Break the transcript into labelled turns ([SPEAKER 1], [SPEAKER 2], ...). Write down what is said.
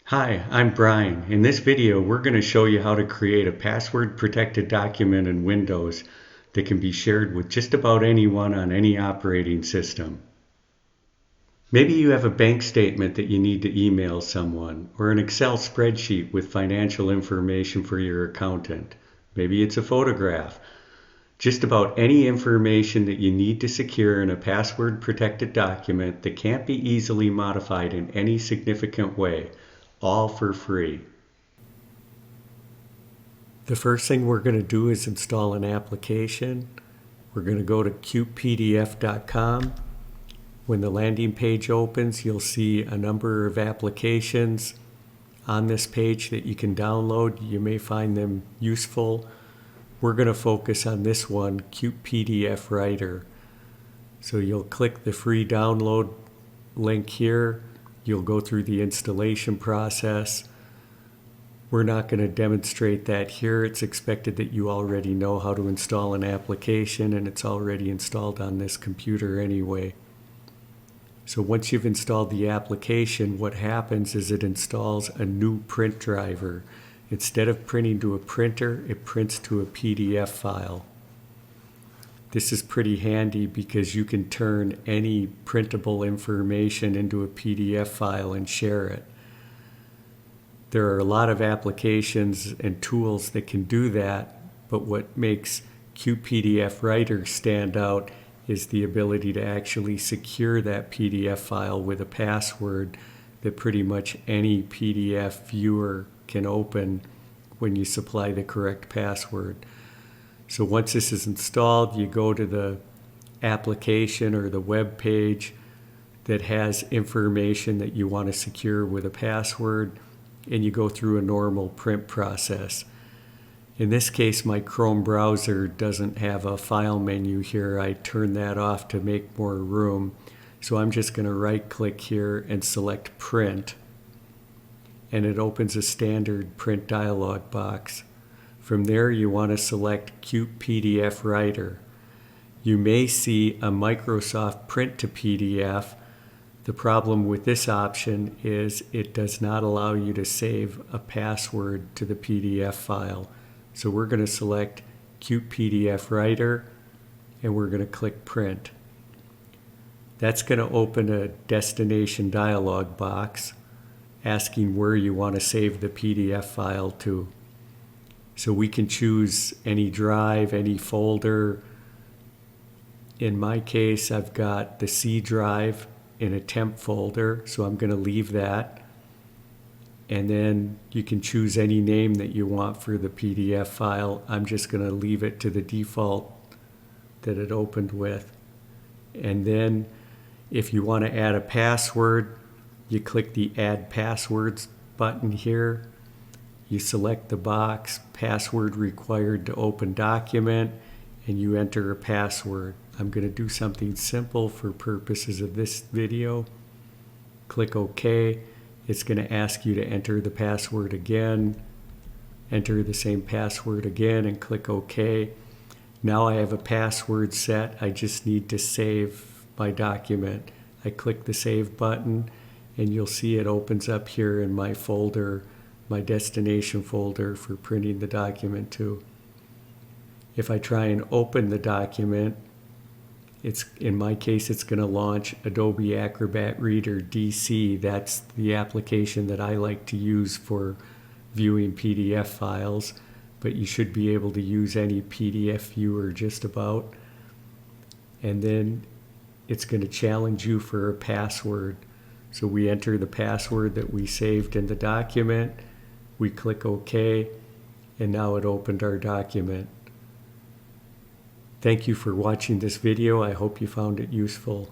[SPEAKER 1] Hi, I'm Brian. In this video, we're going to show you how to create a password-protected document in Windows that can be shared with just about anyone on any operating system. Maybe you have a bank statement that you need to email someone, or an Excel spreadsheet with financial information for your accountant. Maybe it's a photograph. Just about any information that you need to secure in a password-protected document that can't be easily modified in any significant way. All for free. The first thing we're going to do is install an application. We're going to go to CutePDF.com. When the landing page opens, you'll see a number of applications on this page that you can download. You may find them useful. We're going to focus on this one, CutePDF Writer. So you'll click the free download link here. You'll go through the installation process. We're not going to demonstrate that here. It's expected that you already know how to install an application, and it's already installed on this computer anyway. So once you've installed the application, what happens is it installs a new print driver. Instead of printing to a printer, it prints to a PDF file. This is pretty handy because you can turn any printable information into a PDF file and share it. There are a lot of applications and tools that can do that, but what makes CutePDF Writer stand out is the ability to actually secure that PDF file with a password that pretty much any PDF viewer can open when you supply the correct password. So once this is installed, you go to the application or the web page that has information that you want to secure with a password, and you go through a normal print process. In this case, my Chrome browser doesn't have a file menu here. I turn that off to make more room. So I'm just going to right-click here and select Print, and it opens a standard print dialog box. From there, you want to select CutePDF Writer. You may see a Microsoft Print to PDF. The problem with this option is it does not allow you to save a password to the PDF file. So we're going to select CutePDF Writer, and we're going to click Print. That's going to open a destination dialog box asking where you want to save the PDF file to. So we can choose any drive, any folder. In my case, I've got the C drive in a temp folder, so I'm going to leave that. And then you can choose any name that you want for the PDF file. I'm just going to leave it to the default that it opened with. And then if you want to add a password, you click the Add Passwords button here. You select the box, password required to open document, and you enter a password. I'm going to do something simple for purposes of this video. Click OK. It's going to ask you to enter the password again. Enter the same password again and click OK. Now I have a password set. I just need to save my document. I click the Save button, and you'll see it opens up here in my folder, my destination folder for printing the document to. If I try and open the document, in my case, it's going to launch Adobe Acrobat Reader DC. That's the application that I like to use for viewing PDF files, but you should be able to use any PDF viewer just about. And then it's going to challenge you for a password. So we enter the password that we saved in the document. We click OK, and now it opened our document. Thank you for watching this video. I hope you found it useful.